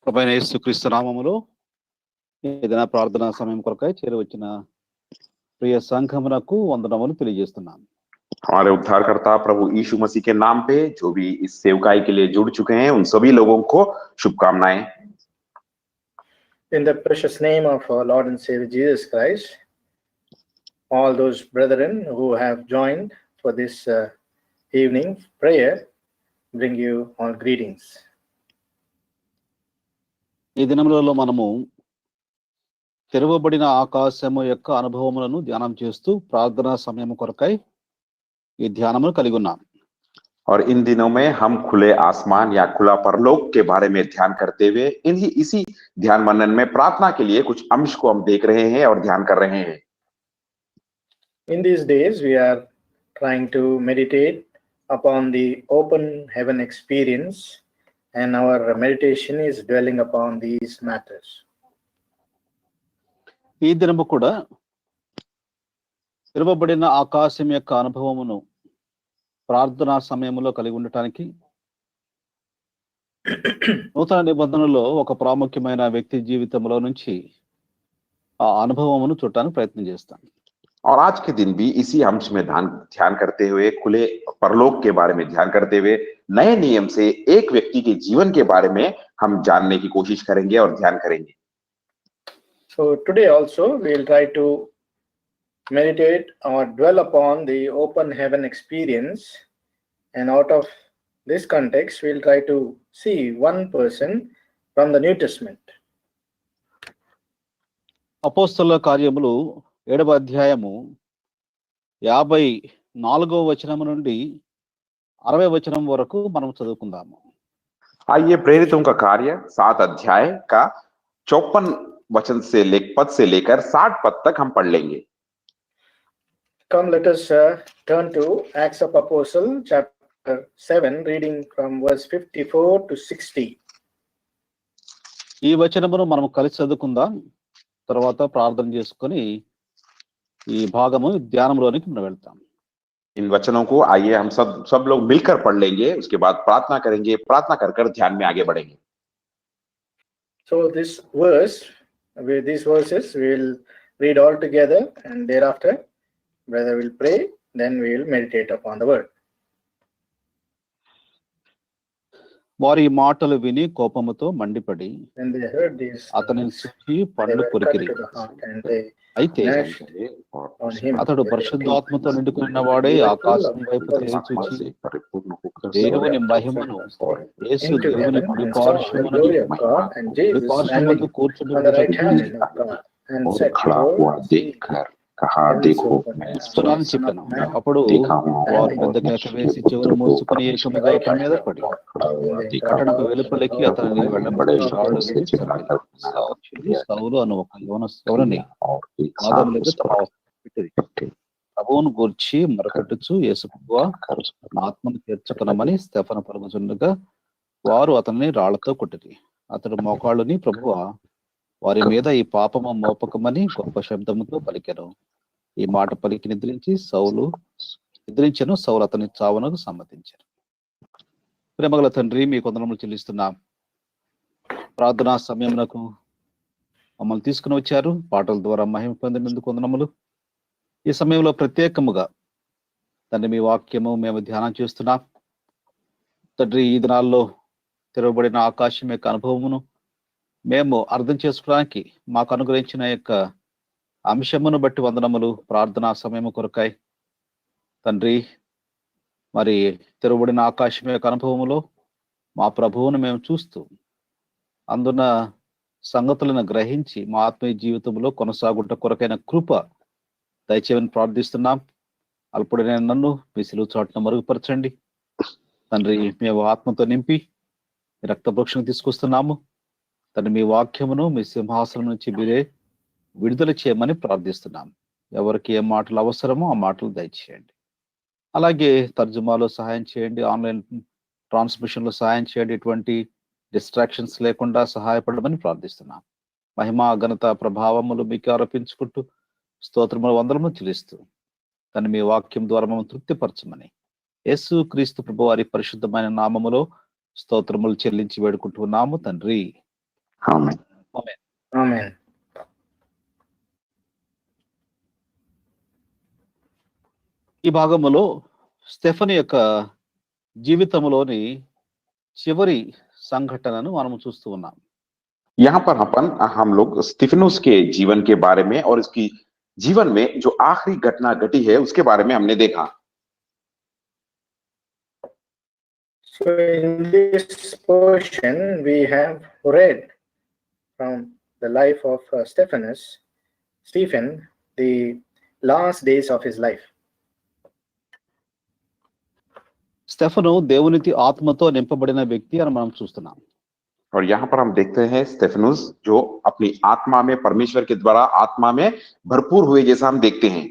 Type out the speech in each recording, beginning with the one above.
ప్రభువైన యేసుక్రీస్తు నామములో ఏదైనా ప్రార్థనా సమయం కొరకై చేరవచ్చిన ప్రియ సంఘమునకు వందనములు తెలియజేస్తున్నాను. हमारे उद्धारकर्ता प्रभु यीशु मसीह के नाम पे जो भी इस सेवकाई के लिए जुड़ चुके हैं उन सभी लोगों को शुभकामनाएं। In the precious name of our Lord and Savior Jesus Christ, all those brethren who have joined for this evening prayer bring you all greetings. ఈ దినములలో మనము తెరవబడిన ఆకాశము యొక్క అనుభవములను ధ్యానం చేస్తూ ప్రార్థనా సమయం కొరకై ఈ ధ్యానమును కలిగి ఉన్నాం. और इन दिनों में हम खुले आसमान या खुला परलोक के बारे में ध्यान करते हुए इसी ध्यान मनन में प्रार्थना के लिए कुछ अंश को हम देख रहे हैं और ध्यान कर रहे हैं. In these days we are trying to meditate upon the open heaven experience, and our meditation is dwelling upon these matters. ఈ దినము కూడా తెరవబడిన ఆకాశం యొక్క అనుభవమును ప్రార్థనా సమయంలో కలిగి ఉండటానికి నూతన నిబంధనలో ఒక ప్రాముఖ్యమైన వ్యక్తి జీవితంలో నుంచి ఆ అనుభవమును చూడటానికి ప్రయత్నం చేస్తాను. और आज के दिन भी इसी अंश में ध्यान करते हुए खुले परलोक के बारे में ध्यान करते हुए नए नियम से एक व्यक्ति के जीवन के बारे में हम जानने की कोशिश करेंगे और ध्यान करेंगे. So today also we will try to meditate or dwell upon the open heaven experience, and out of this context we will try to see one person from the New Testament. అపోస్తలుల కార్యములు 7వ అధ్యాయము 54వ వచనం నుండి 60వ వచనం వరకు మనం చదువుకుందాము. आइए प्रेरितों का कार्य 7 अध्याय का 54 वचन पद से लेकर 60 पद तक हम पढ़ लेंगे. Come, let us turn to Acts of Apostle chapter 7, reading from verse 54 to 60. ఈ వచనమును మనం కలిసి చదువుకుందాం, తర్వాత ప్రార్థన చేసుకొని ఈ భాగము ధ్యానంలోనికి మనం వెళ్తాం. इन वचनों को आइए हम सब लोग मिलकर पढ़ लेंगे, उसके बाद प्रार्थना करेंगे, प्रार्थना कर ध्यान में आगे बढ़ेंगे. So this verse, with these verses we will read all together, and thereafter brother will pray, then we will meditate upon the word. వారి మాటలు విని కోపముతో మండిపడి When they heard these అతనిని చూచి they పండ్లు were cut కొరికిరి. to the heart, and they అయితే gnashed on him. అతడు పరిశుద్ధాత్మతో నిండుకున్న వాడే ఆకాశం వైపు తిరిగి చూచి దేవుని మహిమను యేసు into దేవుని heaven కుడి and saw the పార్శ్వమున glory of God and Jesus standing on the right hand కూర్చుని of God, and और said, खड़ा हुआ देखकर कहा, देखो मैं వస్తున్నానని చెప్పాను. అప్పుడు వారు పెద్ద కేక వేసి చెవులు మూసుకుని ఏకముగా అతని మీద పడి పట్టణపు వెలుపలికి అతనిని వెళ్ళబడే సౌలు అను ఒక యవనని పాదముల మీద తమ పెట్టిరి. ప్రభువును గూర్చి మొరపెట్టుచు యేసు ప్రభువా నా ఆత్మను తీర్చుకొనమని స్తెఫను పలుకుచుండగా వారు అతనిని రాళ్లతో కొట్టిరి. అతడు మోకాళ్ళుని ప్రభువా వారి మీద ఈ పాపము మోపకమని గొప్ప శబ్దముతో పలికెను. ఈ మాట పలికి నిద్రించెను. సౌలు అతని చావునకు సమ్మతించారు. ప్రేమగల తండ్రి, మీ కొందరములు చెల్లిస్తున్నాం. ప్రార్థనా సమయమునకు మమ్మల్ని తీసుకుని వచ్చారు. పాటల ద్వారా మహిమ పొందినందుకు వందనములు. ఈ సమయంలో ప్రత్యేకముగా తండ్రి మీ వాక్యము మేము ధ్యానం చేస్తున్నాం. తండ్రి, ఈ దినాల్లో తెరవబడిన ఆకాశం యొక్క అనుభవమును మేము అర్థం చేసుకోవడానికి మాకు అనుగ్రహించిన యొక్క అంశమును బట్టి వందనములు. ప్రార్థనా సమయము కొరకై తండ్రి, మరి తెరవబడిన ఆకాశం యొక్క అనుభవములో మా ప్రభువును మేము చూస్తూ అందున సంగతులను గ్రహించి మా ఆత్మీయ జీవితంలో కొనసాగుట కొరకైన కృప దయచేయమని ప్రార్థిస్తున్నాం. అల్పుడైన నన్ను మీ సిలువ చాటున మరుగుపరచండి తండ్రి. మేము ఆత్మతో నింపి రక్తప్రోక్షణ తీసుకొస్తున్నాము తండ్రి. మీ వాక్యమును మీ సింహాసనం నుంచి మీరే విడుదల చేయమని ప్రార్థిస్తున్నాం. ఎవరికి ఏ మాటలు అవసరమో ఆ మాటలు దయచేయండి. అలాగే తర్జుమాలో సహాయం చేయండి, ఆన్లైన్ ట్రాన్స్మిషన్ లో సహాయం చేయండి. ఎటువంటి డిస్ట్రాక్షన్స్ లేకుండా సహాయపడమని ప్రార్థిస్తున్నాం. మహిమ ఘనత ప్రభావములు మీకు ఆరోపించుకుంటూ స్తోత్రములు వందనము చెల్లిస్తూ తను మీ వాక్యం ద్వారా మమ్మల్ని తృప్తిపరచమని యేసు క్రీస్తు ప్రభు వారి పరిశుద్ధమైన నామములో స్తోత్రములు చెల్లించి వేడుకుంటున్నాము తండ్రి, Amen. Amen. ఈ భాగములో స్టెఫెను యొక్క జీవితంలోని చివరి సంఘటనను మనం చూస్తూ ఉన్నాం. यहाँ पर हम लोग स्तिफनुस के जीवन के बारे में और इसकी जीवन में जो आखिरी घटना घटी है उसके बारे में हमने देखा. So in this portion, we have read from the life of Stephen, the last days of his life. Stephen దేవునికి ఆత్మతో నింపబడిన వ్యక్తి అని మనం చూస్తున్నాం. और यहाँ पर हम देखते हैं स्टेफनुस जो अपनी आत्मा में परमेश्वर के द्वारा आत्मा में भरपूर हुए जैसा हम देखते हैं.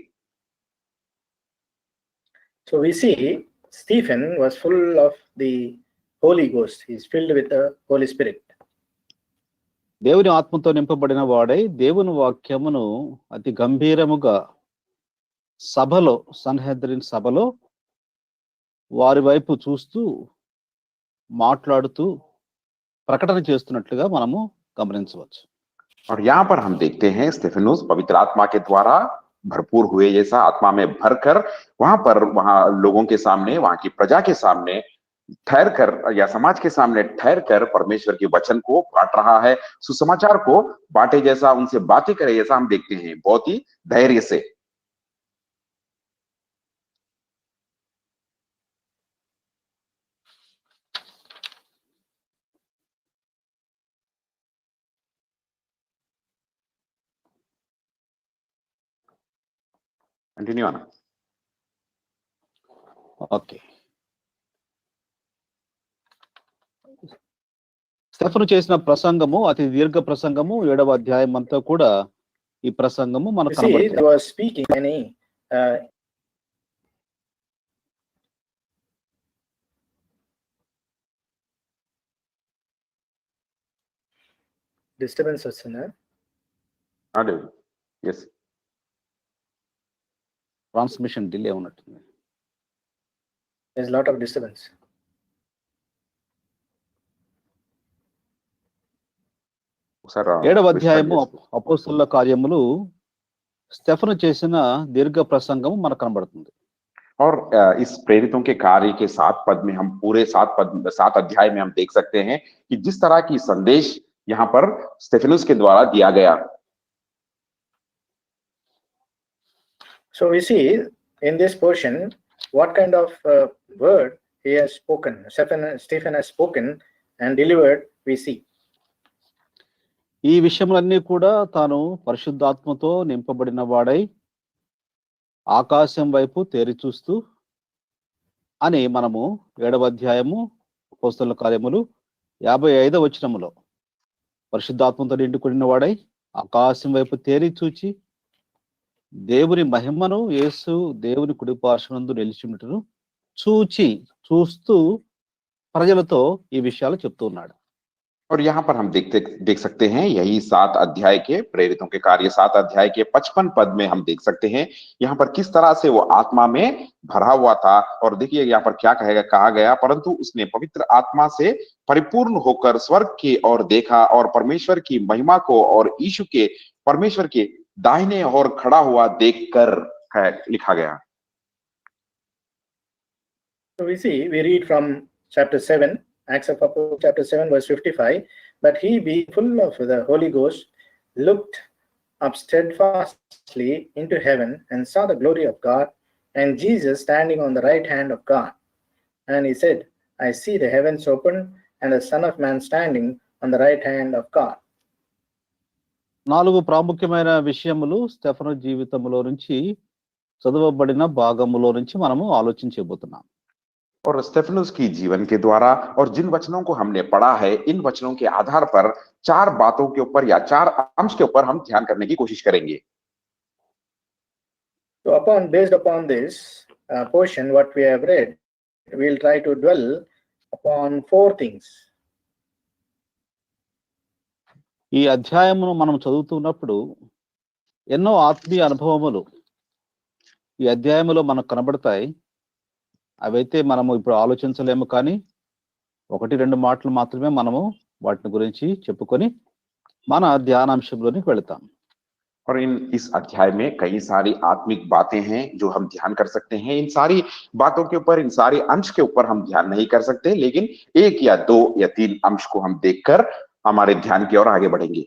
So we see Stephen was full of the Holy Ghost. He is filled with the Holy Spirit. దేవుని ఆత్మతో నింపబడిన వాడై దేవుని వాక్యమును అతి గంభీరముగా సభలో, సన్హెద్రిన్ సభలో వారి వైపు చూస్తూ మాట్లాడుతూ ప్రకటన చేస్తున్నట్లుగా మనము గమనించవచ్చు. और यहाँ पर हम देखते हैं स्टेफनुस पवित्र आत्मा के द्वारा भरपूर हुए जैसा आत्मा में भरकर वहां लोगों के सामने, वहां की प्रजा के सामने ठहर कर या समाज के सामने ठहर कर परमेश्वर के वचन को बांट रहा है, सुसमाचार को बांटे जैसा, उनसे बातें करे जैसा हम देखते हैं, बहुत ही धैर्य से. कंटिन्यू आना. ఓకే. స్టెఫెను చేసిన ప్రసంగము అతి దీర్ఘ ప్రసంగము, 7వ అధ్యాయం అంతా కూడా ఈ ప్రసంగము మనకు You see, కనబడుతుంది. he was speaking many disturbance వస్తున్నా. Yes. ట్రాన్స్మిషన్ డిలే ఉన్నట్టుంది. There's a lot of disturbance. Sir 7వ అధ్యాయము అపోస్తలుల కార్యములు స్టెఫెను చేసిన దీర్ఘ ప్రసంగము మనకు కనబడుతుంది. और इस प्रेरितों के कार्य के 7 पद में हम पूरे 7 अध्याय में हम देख सकते हैं कि जिस तरह की संदेश यहाँ पर स्टेफनुस के द्वारा दिया गया. So we see in this portion what kind of word he has spoken, Stephen has spoken and delivered, we see. ఈ విషయములన్నీ కూడా తాను పరిశుద్ధాత్మతో నింపబడిన వాడై ఆకాశం వైపు తేరి చూస్తూ అని మనము 7వ అధ్యాయము అపోస్తలుల కార్యములు 55వ వచనములో పరిశుద్ధాత్మతో నిండుకున్న వాడై ఆకాశం వైపు తేరి చూచి దేవుని మహిమను, యేసు దేవుని కుడి పార్శ్వనందు నిలిచి ఉండుటను చూస్తూ ప్రజలతో ఈ విషయాలు చెప్తూ ఉన్నాడు. और यहाँ पर हम देख सकते हैं यही 7 अध्याय के प्रेरितों के कार्य 7 अध्याय के 55 पद में हम देख सकते हैं यहाँ पर किस तरह से वो आत्मा में भरा हुआ था. और देखिए यहाँ पर क्या कहा गया, परंतु उसने पवित्र आत्मा से परिपूर्ण होकर स्वर्ग की ओर देखा और परमेश्वर की महिमा को और यीशु के परमेश्वर के दाहिने ओर खड़ा हुआ देखकर लिखा गया. So we see, we read from chapter 7, Acts of Apostles chapter 7 verse 55, but he being full of the Holy Ghost looked up steadfastly into heaven and saw the glory of God and Jesus standing on the right hand of God. And he said, I see the heavens open and the Son of Man standing on the right hand of God. 4 ప్రాముఖ్యమైన విషయములు Stephen జీవితంలో నుంచి చదవబడిన భాగములో నుంచి మనము ఆలోచించబోతున్నాం. और स्टेफनुस की जीवन के द्वारा और जिन वचनों को हमने पढ़ा है, इन वचनों के आधार पर 4 बातों के ऊपर या 4 अंश के ऊपर हम ध्यान करने की कोशिश करेंगे. So based upon this portion what we have read, we will try to dwell upon 4 things. ఈ అధ్యాయమును మనం చదువుతున్నప్పుడు ఎన్నో ఆత్మీయ అనుభవములు ఈ అధ్యాయములో మనకు కనబడతాయి. అవైతే మనము ఇప్పుడు ఆలోచించలేము, కానీ 1-2 మాటలు మాత్రమే మనము వాటిని గురించి చెప్పుకొని మన ధ్యానాంశంలోనికి వెళతాం. और इस अध्याय में कई सारी आत्मिक बातें हैं जो हम ध्यान कर सकते हैं। इन सारी बातों के ऊपर, इन सारे अंश के ऊपर हम ध्यान नहीं कर सकते, लेकिन 1 या 2 या 3 अंश को हम देखकर हमारे ध्यान की ओर आगे बढ़ेंगे।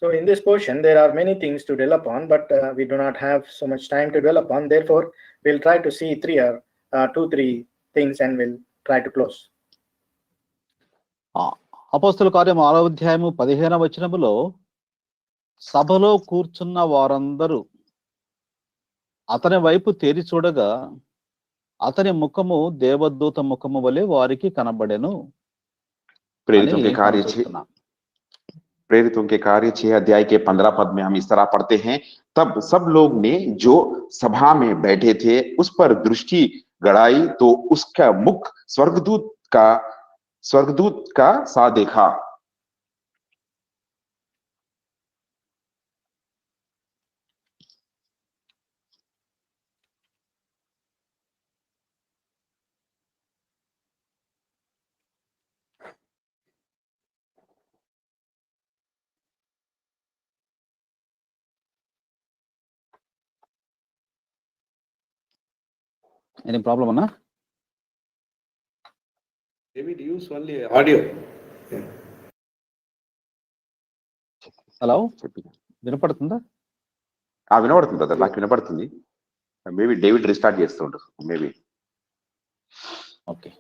So in this portion, there are many things to dwell upon, but we do not have so much time to dwell upon. Therefore, we'll try to see 2-3 things and we'll try to close. అపోస్తల కార్యం 6వ అధ్యాయము 15వ వచనములో సభలో కూర్చున్న వారందరూ అతని వైపు తేరి చూడగా అతని ముఖము దేవదూత ముఖము వలె వారికి కనబడెను. प्रेरितों के कार्य 6 अध्याय के 15 पद में हम इस तरह पढ़ते हैं, तब सब लोग ने जो सभा में बैठे थे उस पर दृष्टि गड़ाई तो उसका मुख स्वर्गदूत का सा देखा। Any problem, Anna? David, use only audio. Hello, వినపడుతుందా? వినపడుతుంది బ్రదర్, నాకు వినపడుతుంది. మేబీ డేవిడ్ రిస్టార్ట్ చేస్తుండు మేబీ. ఓకే,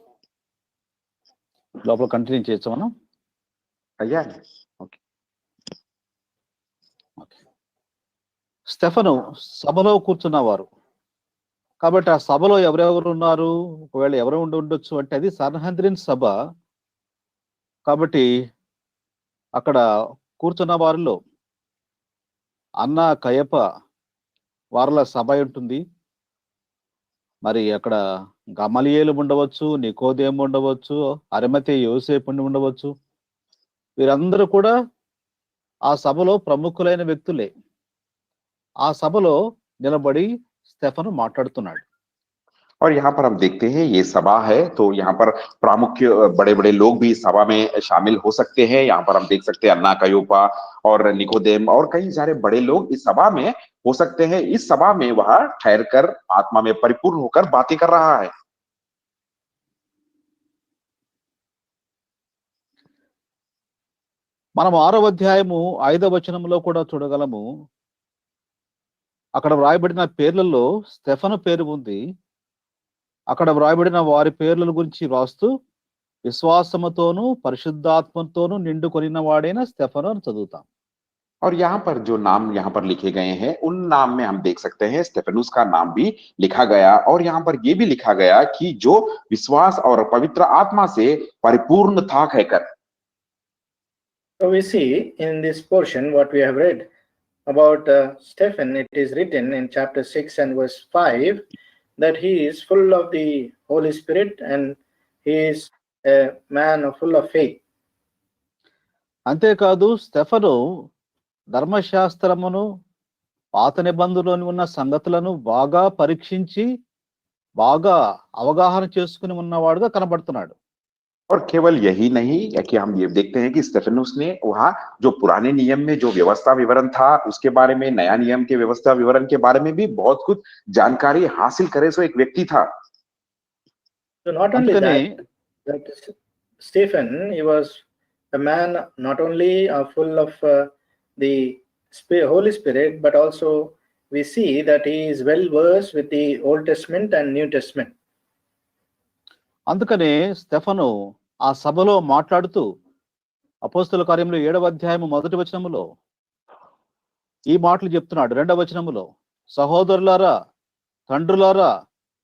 లోపల కంటిన్యూ చేయొచ్చు మనం. అయ్యా ఓకే. స్టెఫను సభలో కూర్చున్నవారు కాబట్టి ఆ సభలో ఎవరెవరు ఉన్నారు, ఒకవేళ ఎవరు ఉండొచ్చు అంటే అది సన్హెద్రిన్ సభ. కాబట్టి అక్కడ కూర్చున్న వారిలో అన్న కయప వారిల సభ ఉంటుంది. మరి అక్కడ గమలియేలు ఉండవచ్చు, నికోదేము ఉండవచ్చు, అరిమతే యోసేపు ఉండవచ్చు. వీరందరూ కూడా ఆ సభలో ప్రముఖులైన వ్యక్తులే. ఆ సభలో నిలబడి స్టెఫను మాట్లాడుతున్నాడు. और यहाँ पर हम देखते हैं ये सभा है, तो यहाँ पर प्रमुख बड़े बड़े लोग भी सभा में शामिल हो सकते हैं। यहाँ पर हम देख सकते हैं अन्ना कयोपा और निकोदेम और कई सारे बड़े लोग इस सभा में हो सकते हैं। इस सभा में वह ठहर कर आत्मा में परिपूर्ण होकर बातें कर रहा है। మనం 6వ అధ్యాయము 5వ వచనంలో కూడా చూడగలము. అక్కడ వ్రాయబడిన పేర్లలో స్టెఫను పేరు ఉంది. అక్కడ వ్రాయబడిన వారి పేర్ల గురించి రాస్తూ విశ్వాసముతోను పరిశుద్ధాత్మతోను నిండుకొనిన వాడైన స్టెఫను అని చదువుతాం. और यहाँ पर जो नाम यहाँ पर लिखे गए हैं, उन नाम में हम देख सकते हैं स्टेफनुस का नाम भी लिखा गया। और यहाँ पर ये भी लिखा गया कि जो विश्वास और पवित्र आत्मा से परिपूर्ण था कहकर। So we see in this portion what we have read about Stephen. It is written in chapter 6 and verse 5 that he is full of the Holy Spirit and he is a man full of faith. అంతేకాదు Stephen ధర్మశాస్త్రమును పాత నిబంధనలోని ఉన్న సంగతులను బాగా పరీక్షించి బాగా అవగాహన చేసుకుని ఉన్నవాడుగా కనబడుతున్నాడు. और केवल यही नहीं कि हम ये देखते हैं कि स्टेफनुस ने वहां जो पुराने नियम में जो व्यवस्था विवरण था उसके बारे में, नया नियम के व्यवस्था विवरण के बारे में भी बहुत कुछ जानकारी हासिल करे सो एक व्यक्ति था। So not only that Stephen, he was a man not only full of the Holy Spirit, but also we see that he is well versed with the Old Testament and New Testament. అందుకనే Stephen ఆ సభలో మాట్లాడుతూ అపోస్తల కార్యంలో 7వ అధ్యాయము 1వ వచనములో ఈ మాటలు చెప్తున్నాడు. 2వ వచనములో సహోదరులారా, తండ్రులారా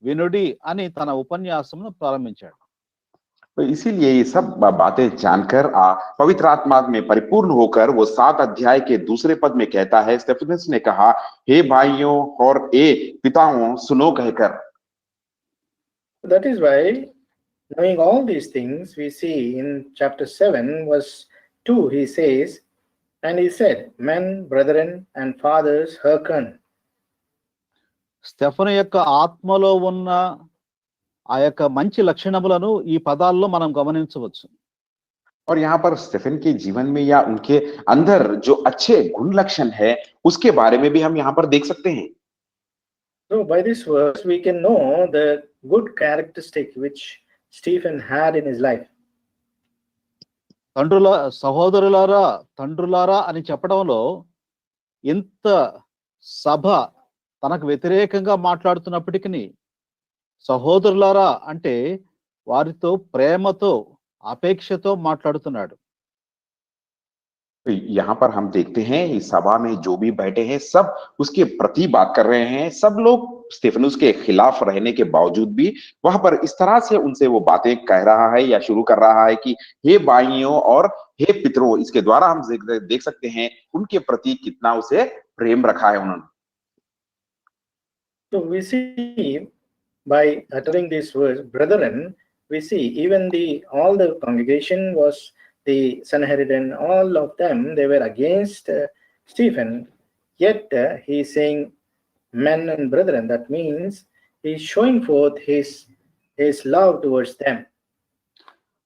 వినుడి అని తన ఉపన్యాసమును ప్రారంభించాడు. तो इसीलिए ये सब बातें जानकर पवित्र आत्मा में परिपूर्ण होकर वो 7 अध्याय के दूसरे पद में कहता है, स्टेफनुस ने कहा, हे भाइयों और पिताओं सुनो कहकर। That is why, knowing all these things, we see in chapter 7 verse 2 he says, and he said, men, brethren and fathers, hearken. Stephen యొక్క ఆత్మలో ఉన్న ఆ యొక్క మంచి లక్షణములను ఈ పదాల్లో మనం గమనించవచ్చు. और यहाँ पर स्टेफन के जीवन में या उनके अंदर जो अच्छे गुण लक्षण है उसके बारे में भी हम यहाँ पर देख सकते हैं। So by this verse, we can know the good characteristic which Stephen had in his life. తండ్రులారా అని చెప్పడంలో ఇంత సభ తనకు వ్యతిరేకంగా మాట్లాడుతున్నప్పటికీ సహోదరులారా అంటే వారితో ప్రేమతో అపేక్షతో మాట్లాడుతున్నాడు. तो यहाँ पर हम देखते हैं इस सभा में जो भी बैठे हैं सब उसके प्रति बात कर रहे हैं। सब लोग स्टेफनुस के खिलाफ रहने के बावजूद भी वहां पर इस तरह से उनसे वो बातें कह रहा है या शुरू कर रहा है कि हे भाइयों और हे पितरों। इसके द्वारा हम देख सकते हैं उनके प्रति कितना उसे प्रेम रखा है उन्होंने। So we see by uttering this words, brethren, we see even all the congregation was the Sanhedrin, all of them, they were against Stephen. Yet he is saying men and brethren. That means he is showing forth his love towards them.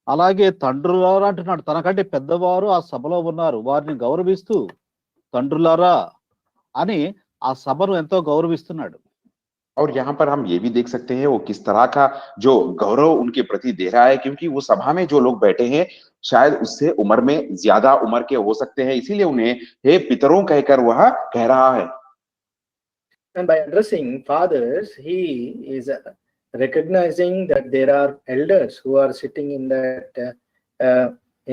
అలాగే తండ్రులారా అంటున్నాడు. తనకంటే పెద్దవారు ఆ సభలో ఉన్నారు, వారిని గౌరవిస్తూ తండ్రులారా అని ఆ సభను ఎంతో గౌరవిస్తున్నాడు. और यहाँ पर हम ये भी देख सकते हैं वो किस तरह का जो गौरव उनके प्रति दे रहा है, क्योंकि वो सभा में जो लोग बैठे हैं शायद उससे उम्र में ज्यादा उम्र के हो सकते हैं, इसीलिए उन्हें हे पितरों कहकर वह कह रहा है। And by addressing fathers, he is recognizing that there are elders who are sitting in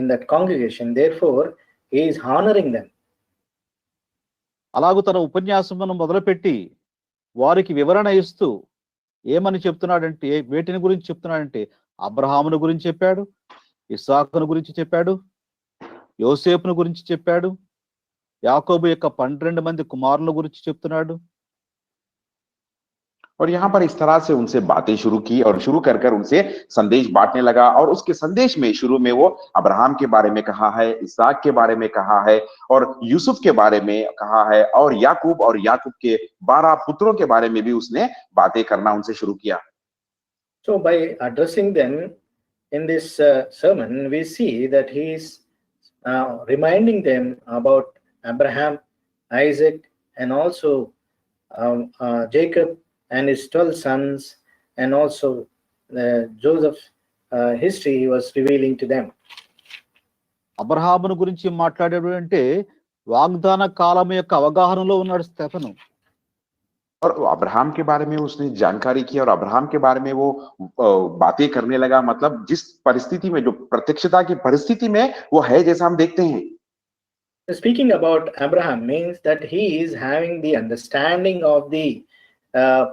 that congregation. Therefore, he is honoring them. అలాగూ తన ఉపన్యాసమును మొదలుపెట్టి వారికి వివరణ ఇస్తూ ఏమని చెప్తున్నాడంటే, వేటిని గురించి చెప్తున్నాడంటే అబ్రహామును గురించి చెప్పాడు, ఇస్సాకును గురించి చెప్పాడు, యోసేపును గురించి చెప్పాడు, యాకోబు యొక్క 12 మంది కుమారుల గురించి చెప్తున్నాడు. और यहाँ पर इस तरह से उनसे बातें शुरू की और शुरू कर उनसे संदेश बांटने लगा। और उसके संदेश में शुरू में वो अब्राहम के बारे में कहा है, इसहाक के बारे में कहा है और यूसुफ के बारे में कहा है और याकूब के 12 पुत्रों के बारे में भी उसने बातें करना उनसे शुरू किया। So by addressing them in this sermon, we see that he is reminding them about Abraham, Isaac, and also Jacob and his 12 sons, and also Joseph's history he was revealing to them. అబ్రహామును గురించి మాట్లాడాడు అంటే వాగ్దాన కాలం యొక్క అవగాహనలో ఉన్నాడు Stephen. और Abraham के बारे में उसने जानकारी की और अब्राहम के बारे में वो बातें करने लगा। मतलब जिस परिस्थिति में, जो प्रत्यक्षता की परिस्थिति में वो है, जैसा हम देखते हैं। Speaking about Abraham means that he is having the understanding of the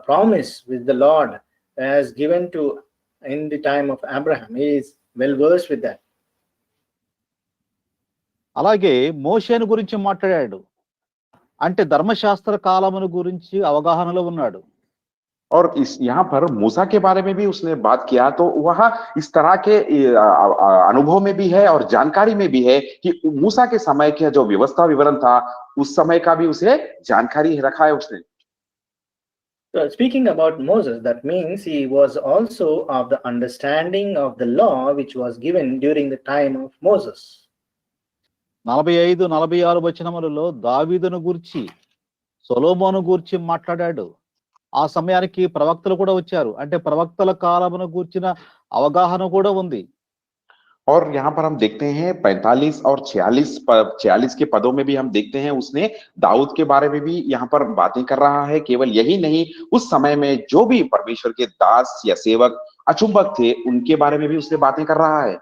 promise which the Lord has given to in the time of Abraham. He is well versed with that. అలాగే మోషేను గురించి మాట్లాడాడు అంటే ధర్మశాస్త్ర కాలమును గురించి అవగాహనలో ఉన్నాడు. और यहाँ पर मूसा के बारे में भी उसने बात किया, तो वह इस तरह के अनुभव में भी है और जानकारी में भी है कि मूसा के समय का जो व्यवस्था विवरण था उस समय का भी उसे जानकारी रखा है उसने। So speaking about Moses, that means he was also of the understanding of the law which was given during the time of Moses. 45-46 వచనములలో దావీదును గూర్చి, సొలొమోను గూర్చి మాట్లాడాడు. ఆ సమయానికి ప్రవక్తలు కూడా వచ్చారు, అంటే ప్రవక్తల కాలమును గూర్చిన అవగాహన కూడా ఉంది. और यहाँ पर हम देखते हैं 45 और 46 के पदों में भी हम देखते हैं उसने दाऊद के बारे में भी यहाँ पर बातें कर रहा है। केवल यही नहीं, उस समय में जो भी परमेश्वर के दास या सेवक अचुंबक थे उनके बारे में भी उसने बातें कर रहा है।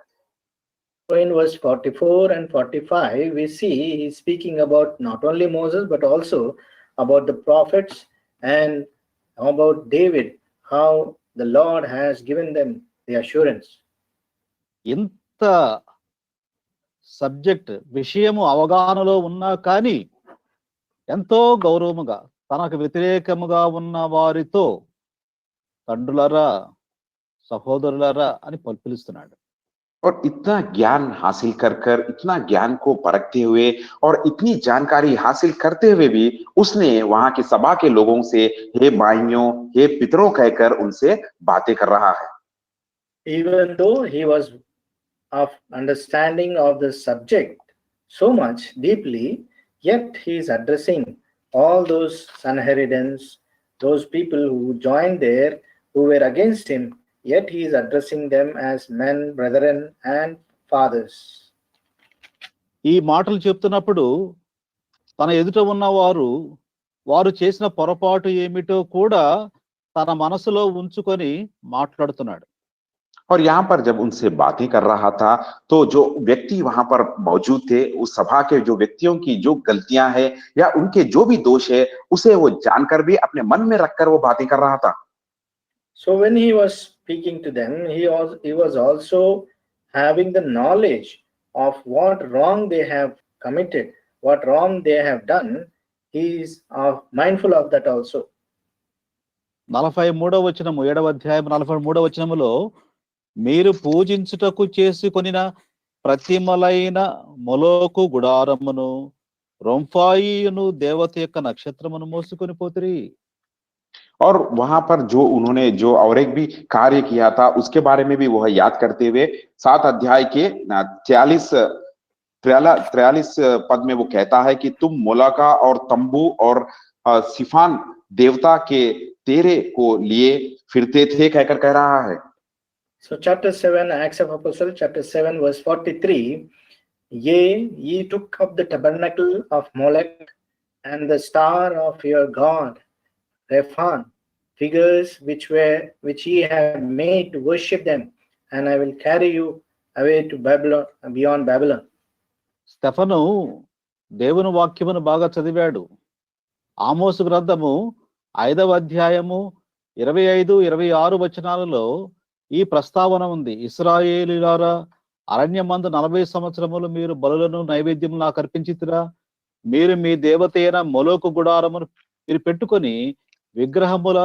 So in verse 44 and 45 we see he is speaking about not only Moses but also about the prophets and about David, how the Lord has given them the assurance. ఇంత సబ్జెక్ట్ విషయము అవగాహనలో ఉన్నా కానీ ఎంతో గౌరవముగా తనకు వ్యతిరేకముగా ఉన్న వారితో తండ్రులారా, సహోదరులారా అని పిలుస్తున్నాడు. और इतना ज्ञान हासिल कर इतना ज्ञान को परखते हुए और इतनी जानकारी हासिल करते हुए भी उसने वहां के सभा के लोगों से हे भाइयों, हे पितरों कहकर उनसे बातें कर रहा है। Even though he was of understanding of the subject so much deeply, yet he is addressing all those Sanheridans, those people who joined there, who were against him, yet he is addressing them as men, brethren, and fathers. ఈ మాటలు చెప్తున్నప్పుడు తన ఎదుట ఉన్నవారు వారు చేసిన పొరపాటు ఏమిటో కూడా తన మనసులో ఉంచుకొని మాట్లాడుతున్నాడు. और यहाँ पर जब उनसे बातें कर रहा था तो जो व्यक्ति वहां पर मौजूद थे, उस सभा के जो व्यक्तियों की जो गलतियां हैं या उनके जो भी दोष है, उसे वो जानकर भी अपने मन में रखकर वो बातें कर रहा था। So when he was speaking to them, he was also having the knowledge of what wrong they have committed, what wrong they have done. He is mindful of that also. 43వ వచనము 7వ అధ్యాయం 43వ వచనములో, మీరు పూజించుటకు చేసుకొనిన ప్రతిమలైన మొలోకు గుడారమును రొంఫాయిను దేవత యొక్క నక్షత్రమును మోసుకొని పోతిరి. और वहां पर जो उन्होंने जो और एक भी कार्य किया था उसके बारे में भी वह याद करते हुए 7 अध्याय के 43 पद में वो कहता है कि तुम मोलाका और तंबू और सिफान देवता के तेरे को लिए फिरते थे कहकर कह रहा है। So chapter 7, Acts of Apostles, chapter 7, verse 43, Yea, ye took up the tabernacle of Molech and the star of your god, Rephan, figures which ye have made to worship them, and I will carry you away to Babylon, beyond Babylon. Stephen దేవుని వాక్యమును బాగా చదివాడు. ఆమోసు గ్రంథము 5వ అధ్యాయము 25, 26 వచనాలలో ఈ ప్రస్తావన ఉంది. ఇశ్రాయేలీయులారా, అరణ్యమందు 40 సంవత్సరములు మీరు బలులను నైవేద్యములు నాకు అర్పించితిరా. మీరు మీ దేవత అయిన మొలోకు గుడారమును మీరు పెట్టుకొని విగ్రహముల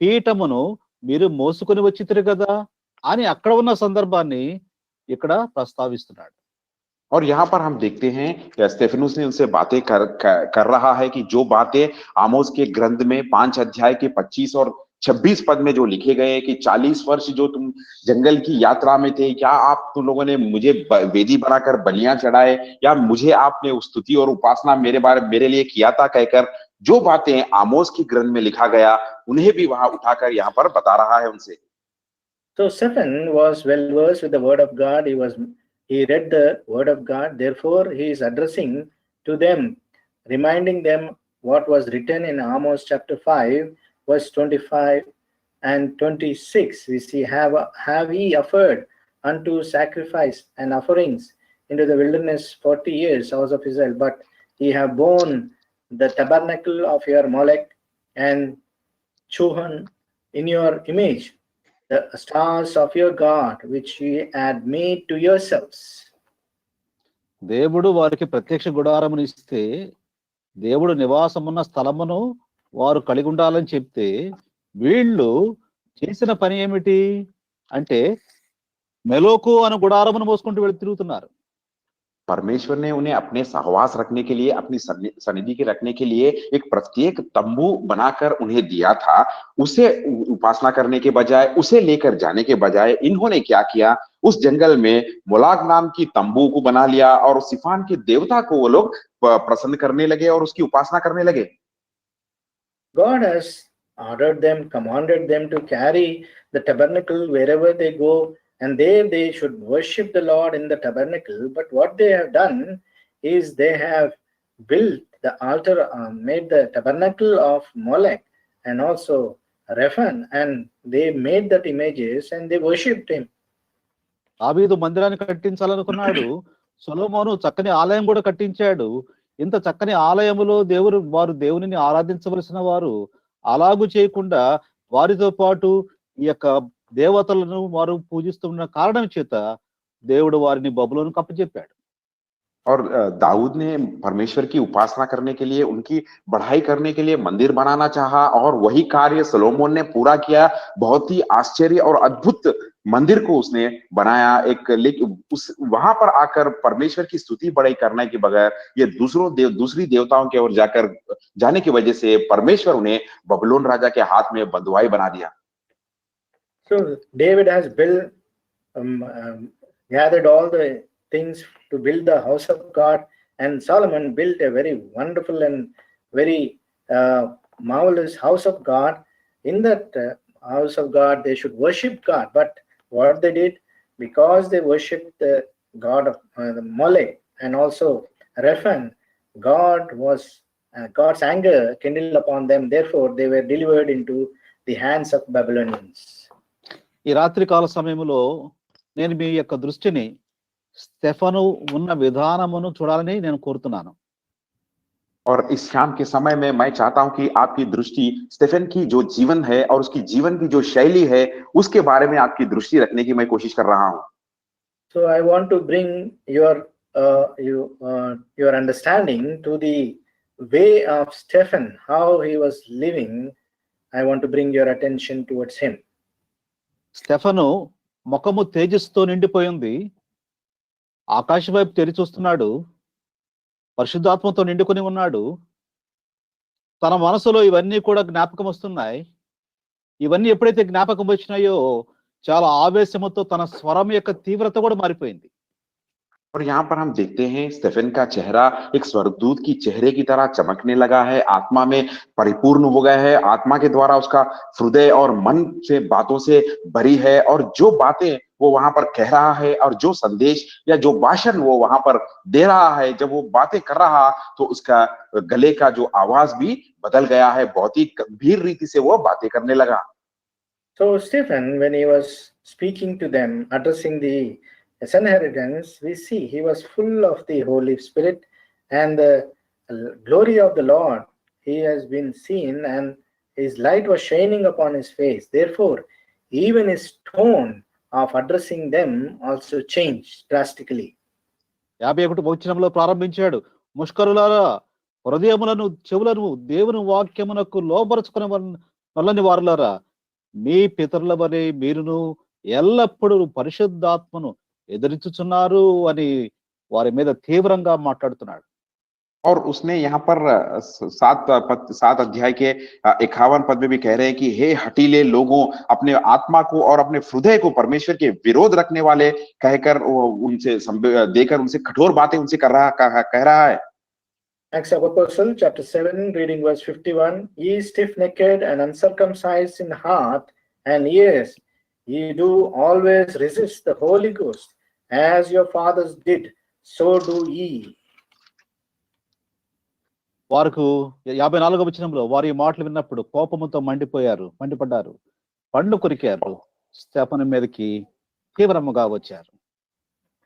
పీఠమును మీరు మోసుకొని వచ్చితిరు కదా అని అక్కడ ఉన్న సందర్భాన్ని ఇక్కడ ప్రస్తావిస్తున్నాడు. और यहाँ पर हम देखते हैं कि स्टेफनुस ने उनसे बातें कर रहा है कि जो बातें आमोस के ग्रंथ में 5 अध्याय के 25 और 26 पद में जो लिखे गए कि 40 वर्ष जो तुम जंगल की यात्रा में थे, क्या आप तुम लोगों ने मुझे वेदी बनाकर बलियां चढ़ाए या मुझे आपने स्तुति और उपासना मेरे लिए किया था कहकर जो बातें आमोस की ग्रंथ में लिखा गया उन्हें भी वहां उठाकर यहाँ पर बता रहा है उनसे। So Stephen was well versed with the word of God. He read the word of God. Therefore, he is addressing to them, reminding them what was written in Amos chapter 5, verse 25 and 26. We see, have ye offered unto sacrifice and offerings into the wilderness 40 years, house of Israel, but ye have borne the tabernacle of your Molech and chosen in your image the stars of your God, which ye had made to yourselves. దేవుడు వారికి ప్రత్యక్ష గుడారమును ఇస్తే, దేవుడు నివాసమున్న స్థలమును వారు కలిగి ఉండాలని చెప్తే, వీళ్ళు చేసిన పని ఏమిటి అంటే మెలోకు అనే గుడారమును మోసుకుంటూ వెళ్ళి తిరుగుతున్నారు. परमेश्वर ने उन्हें अपने सहवास रखने के लिए, अपनी सन्निधि के रखने के लिए एक प्रत्येक तंबू बनाकर उन्हें दिया था। उसे उपासना करने के बजाय, उसे लेकर जाने के बजाय इन्होंने क्या किया, उस जंगल में मोलाक नाम की तंबू को बना लिया और सिफान के देवता को वो लोग प्रसन्न करने लगे और उसकी उपासना करने लगे। God has ordered them, commanded them to carry the tabernacle wherever they go, and there they should worship the Lord in the tabernacle. But what they have done is they have built the altar, made the tabernacle of Molech and also Rephan, and they made that images and they worshipped him. దావీదు మందిరాన్ని కట్టించాలనుకున్నాడు. సొలొమోను చక్కని ఆలయం కూడా కట్టించాడు. ఇంత చక్కని ఆలయములో వారు దేవునిని ఆరాధించవలసిన వారు అలాగూ చేయకుండా వారితో పాటు ఈ యొక్క దేవతలను వారు పూజిస్తున్న కారణం చేత దేవుడు వారిని బబులోనుకు అప్పచెప్పాడు. और दाऊद ने परमेश्वर की उपासना करने के लिए, उनकी बढ़ाई करने के लिए मंदिर बनाना चाहा और वही कार्य सोलोमन ने पूरा किया। बहुत ही आश्चर्य और अद्भुत मंदिर को उसने बनाया। लेकिन वहां पर आकर परमेश्वर की स्तुति बढ़ाई करने के बगैर ये दूसरी देवताओं की ओर जाने की वजह से परमेश्वर उन्हें बबुलोन राजा के हाथ में बंधुआई बना दिया। So David has built gathered all the things to build the house of God, and Solomon built a very wonderful and very marvelous house of God. In that house of God, they should worship God. But what they did, because they worshipped the god of the Molech and also Rephan, God's anger kindled upon them. Therefore, they were delivered into the hands of Babylonians. ఈ రాత్రికాల సమయంలో నేను మీ యొక్క దృష్టిని Stephen ఉన్న విధానమును చూడాలని నేను కోరుతున్నాను. और इस शाम के समय में मैं चाहता हूं कि आपकी दृष्टि स्टेफन की जो जीवन है और उसकी जीवन की जो शैली है उसके बारे में आपकी दृष्टि रखने की मैं कोशिश कर रहा हूं. So I want to bring your understanding to the way of Stephen, how he was living. I want to bring your attention towards him. Stephen ముఖము తేజస్సుతో నిండిపోయింది, ఆకాశం వైపు తెరి చూస్తున్నాడు, పరిశుద్ధాత్మతో నిండుకొని ఉన్నాడు. తన మనసులో ఇవన్నీ కూడా జ్ఞాపకం వస్తున్నాయి. ఇవన్నీ ఎప్పుడైతే జ్ఞాపకం వచ్చినాయో చాలా ఆవేశముతో తన స్వరం యొక్క తీవ్రత కూడా మారిపోయింది. और यहाँ पर हम देखते हैं स्टेफन का चेहरा एक स्वर्गदूत की चेहरे की तरह चमकने लगा है, आत्मा में परिपूर्ण हो गया है, आत्मा के द्वारा उसका हृदय और मन से बातों से भरी है, और जो बातें वो वहां पर कह रहा है और जो संदेश या जो भाषण वो वहां पर दे रहा है, जब वो बातें कर रहा तो उसका गले का जो आवाज भी बदल गया है, बहुत ही गंभीर रीति से वो बातें करने लगा. So Stephen, when he was speaking to them, addressing the inheritance, we see he was full of the Holy Spirit and the glory of the Lord. He has been seen and his light was shining upon his face. Therefore, even his tone of addressing them also changed drastically. 51 వచనంలో ప్రారంభించాడు, ముష్కరులారా, హృదయములను చెవులను దేవుని వాక్యమునకు లోబరుచుకుని నల్లని వారులారా, మీ పితరుల వలె మీరును ఎల్లప్పుడూ పరిశుద్ధాత్మను ఎదురించుచున్నారు అని వారి మీద తీవ్రంగా మాట్లాడుతున్నాడు. और उसने यहाँ पर 7 अध्याय के 51 पद में भी कह रहे हैं कि हे हठीले लोगों, अपने आत्मा को और अपने हृदय को परमेश्वर के विरोध रखने वाले कहकर उनसे देकर उनसे कठोर बातें उनसे कह रहा है. Acts of Apostles, chapter 7, reading verse 51. Ye stiff-necked and uncircumcised in heart and ears, ye do always resist the Holy Ghost, as your fathers did, so do ye. వారికి 54వ వచనంలో వారి మాటలు విన్నప్పుడు కోపముతో మండిపడ్డారు, పండ్లు కొరికారు, స్టెఫను మీదకి తీవ్రముగా వచ్చారు.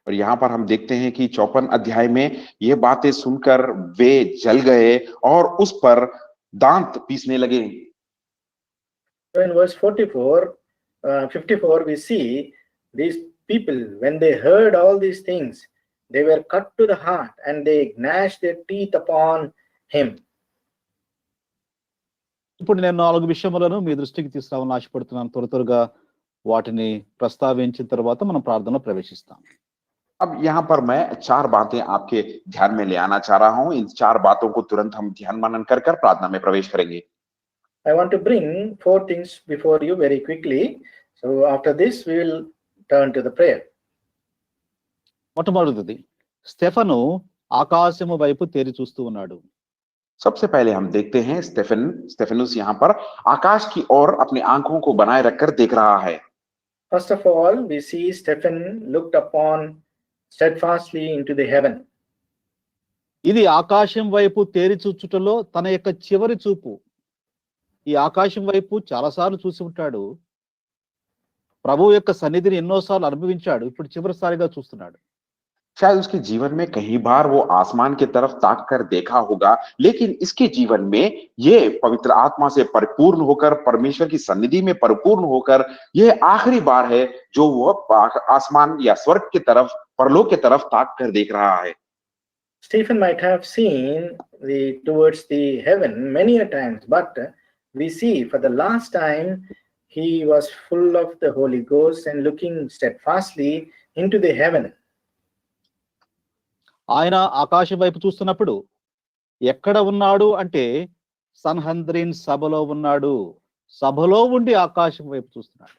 और यहाँ पर हम देखते हैं कि 54 अध्याय में ये बातें सुनकर वे जल गए और उस पर दांत पीसने लगे. So in verse 54, we see these people, when they heard all these things, they were cut to the heart and they gnashed their teeth upon him. ఇప్పుడు నేను 4 విషయములను మీ దృష్టికి తీసుకురావాలని ఆశపడుతున్నాను. త్వరగా వాటిని ప్రస్తావించిన తర్వాత మనం ప్రార్థనలో ప్రవేశిస్తాం. अब यहाँ पर मैं 4 बातें आपके ध्यान में ले आना चाह रहा हूं. इन 4 बातों को तुरंत हम ध्यान मनन कर प्रार्थना में प्रवेश करेंगे. I want to bring 4 things before you very quickly. So after this we will turn to the prayer. మొట్టమొదటిది, స్టెఫను ఆకాశము వైపు తేరి చూస్తూ ఉన్నాడు. सबसे पहले हम देखते हैं स्टेफनुस यहाँ पर आकाश की ओर अपनी आंखों को बनाए रखकर देख रहा है. First of all, we see Stephen looked upon steadfastly into the heaven. ఇది ఆకాశం వైపు తేరి చూచుటలో తన యొక్క చివరి చూపు. ఈ ఆకాశం వైపు చాలాసార్లు చూసి ఉంటాడు. ప్రభువు యొక్క సన్నిధిని ఎన్నోసార్లు అనుభవించాడు. ఇప్పుడు చివరిసారిగా చూస్తున్నాడు. शायद उसके जीवन में कई बार वो आसमान की तरफ ताक कर देखा होगा, लेकिन इसके जीवन में ये पवित्र आत्मा से परिपूर्ण होकर, परमेश्वर की सन्निधि में परिपूर्ण होकर, ये आखिरी बार है जो वो आसमान या स्वर्ग की तरफ, परलोक की तरफ ताक कर देख रहा है. Stephen might have seen towards the heaven many a times, but we see for the last time he was full of the Holy Ghost and looking steadfastly into the heaven. ఆయన ఆకాశం వైపు చూస్తున్నప్పుడు ఎక్కడ ఉన్నాడు అంటే సన్హద్రిన్ సభలో ఉన్నాడు. సభలో ఉండి ఆకాశం వైపు చూస్తున్నాడు.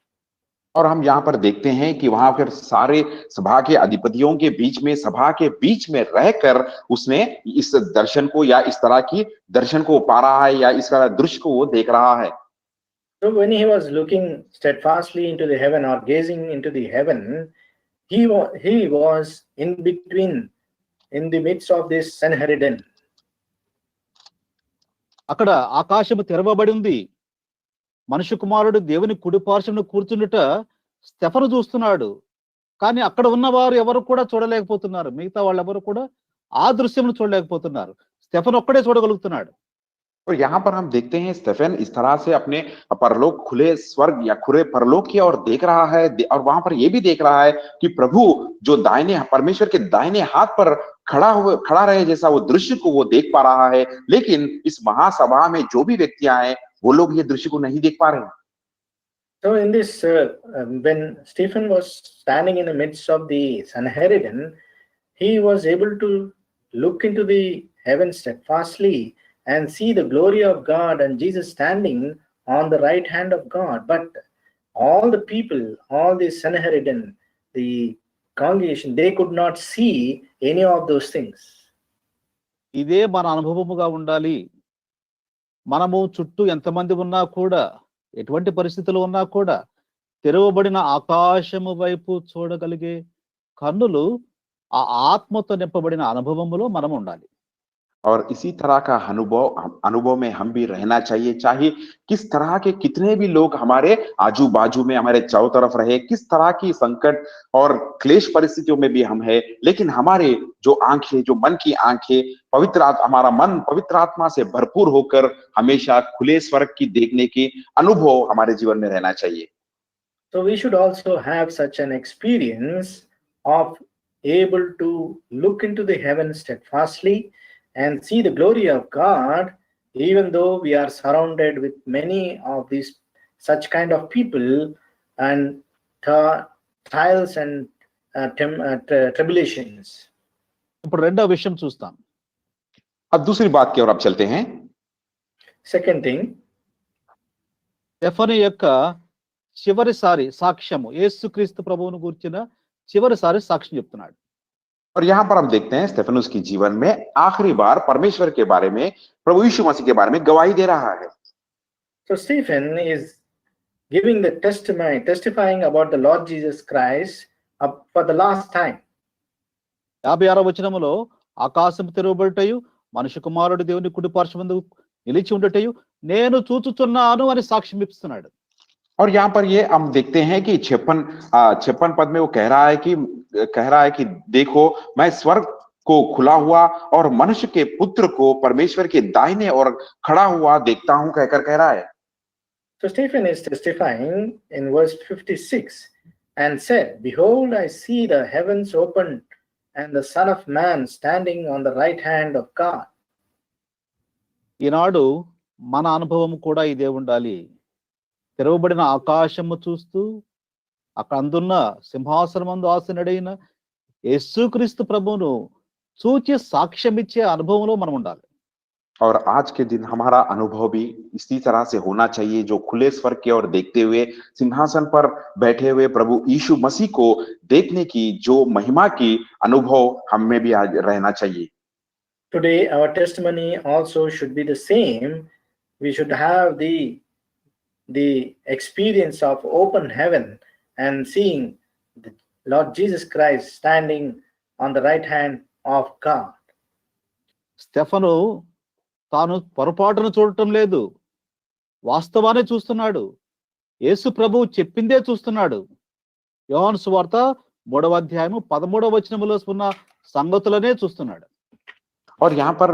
और हम यहाँ पर देखते हैं कि वहां फिर सारे सभा के अधिपतियों के बीच में, सभा के बीच में रहकर उसने इस दर्शन को या इस तरह की दर्शन को पा रहा है या इस तरह दृश्य को वो देख रहा है। So when he was looking steadfastly into the heaven or gazing into the heaven, he was in between, in the midst of this Sanhedrin. అక్కడ ఆకాశము తెరవబడి ఉంది. మనుష్య కుమారుడు దేవుని కుడి పార్శ్వమున కూర్చుండుట స్టెఫను చూస్తున్నాడు. కానీ అక్కడ ఉన్నవారు ఎవరు కూడా చూడలేకపోతున్నారు. మిగతా వాళ్ళెవరు కూడా ఆ దృశ్యమును చూడలేకపోతున్నారు. స్టెఫన్ ఒక్కడే చూడగలుగుతున్నాడు. और यहाँ पर हम देखते हैं स्टेफन इस तरह से अपने परलोक, खुले स्वर्ग या खुले परलोक की ओर देख रहा है और वहां पर यह भी देख रहा है कि प्रभु जो दाहिने, परमेश्वर के दाहिने हाथ पर खड़ा रहे जैसा वो दृश्य को वो देख पा रहा है। लेकिन इस महासभा में जो भी व्यक्तियां हैं वो लोग ये दृश्य को नहीं देख पा रहे हैं। So in this, when Stephen was standing in the midst of the Sanhedrin, he was able to look into the heaven steadfastly and see the glory of God and Jesus standing on the right hand of God. But all the people, all the Sanhedrin, the congregation, they could not see any of those things. ఇదే మన అనుభవముగా ఉండాలి. మనము చుట్టూ ఎంతమంది ఉన్నా కూడా, ఎటువంటి పరిస్థితులు ఉన్నా కూడా తెరవబడిన ఆకాశము వైపు చూడగలిగే కన్నులు ఆ ఆత్మతో నింపబడిన అనుభవములో మనం ఉండాలి. और इसी तरह का अनुभव में हम भी रहना चाहिए, चाहे किस तरह के कितने भी लोग हमारे आजू बाजू में, हमारे चारों तरफ रहे, किस तरह की संकट और क्लेश परिस्थितियों में भी हम है, लेकिन हमारे जो आंखें, जो मन की आंखें, हमारा मन पवित्र आत्मा से भरपूर होकर हमेशा खुले स्वर्ग की देखने की अनुभव हमारे जीवन में रहना चाहिए। So we should also have such an experience of able to look into the heaven steadfastly and see the glory of God, even though we are surrounded with many of these such kind of people and trials and tribulations. ఇప్పుడు రెండో విషయం చూస్తాం. अब दूसरी बात की ओर आप चलते हैं। Second thing, స్టెఫను యొక్క చివరిసారి సాక్ష్యము, యేసుక్రీస్తు ప్రభువును గురించిన చివరిసారి సాక్ష్యం చెప్తున్నాడు. और यहाँ पर हम देखते हैं स्टेफनुस की जीवन में आखिरी बार परमेश्वर के बारे में, प्रभु यीशु मसीह के बारे में गवाही दे रहा है। so Stephen is giving the testimony, testifying about the Lord Jesus Christ for the last time. 56వ వచనములో ఆకాశము తెరవబడుటయు మనుష్య కుమారుడు దేవుని కుడి పార్శ్వమందు నిలిచి ఉండటయు నేను చూచుచున్నాను అని సాక్ష్యం ఇస్తున్నాడు. और यहाँ पर ये हम देखते हैं कि 56 पद में वो कह रहा है कि देखो मैं स्वर्ग को खुला हुआ और मनुष्य के पुत्र को परमेश्वर के दाहिने और खड़ा हुआ देखता हूं कहकर कह रहा है। So Stephen is testifying in verse 56 and said, behold, I see the heavens opened and the Son of Man standing on the right hand of God. ఈనాడు మన అనుభవం కూడా ఇదే ఉండాలి. తెరవబడిన ఆకాశము చూస్తూ అక్కడ అందున్న సింహాసనమందు ఆసీనుడైన యేసుక్రీస్తు ప్రభువును చూచి సాక్ష్యమిచ్చే అనుభవంలో మనం ఉండాలి. और आज के दिन हमारा अनुभव भी इसी तरह से होना चाहिए, जो खुले स्वर्ग की ओर देखते हुए सिंहासन पर बैठे हुए प्रभु यीशु मसीह को देखने की जो महिमा की अनुभव हम में भी आज रहना चाहिए। Today our testimony also should be the same. We should have the experience of open heaven and seeing the Lord Jesus Christ standing on the right hand of God. Stephen తాను పొరపాటును చూడటం లేదు, వాస్తవాన్ని చూస్తున్నాడు. యేసు ప్రభువు చెప్పిందే చూస్తున్నాడు. యోహాను సువార్త 3వ అధ్యాయము 13వ వచనములో ఉన్న సంగతులనే చూస్తున్నాడు. और यहाँ पर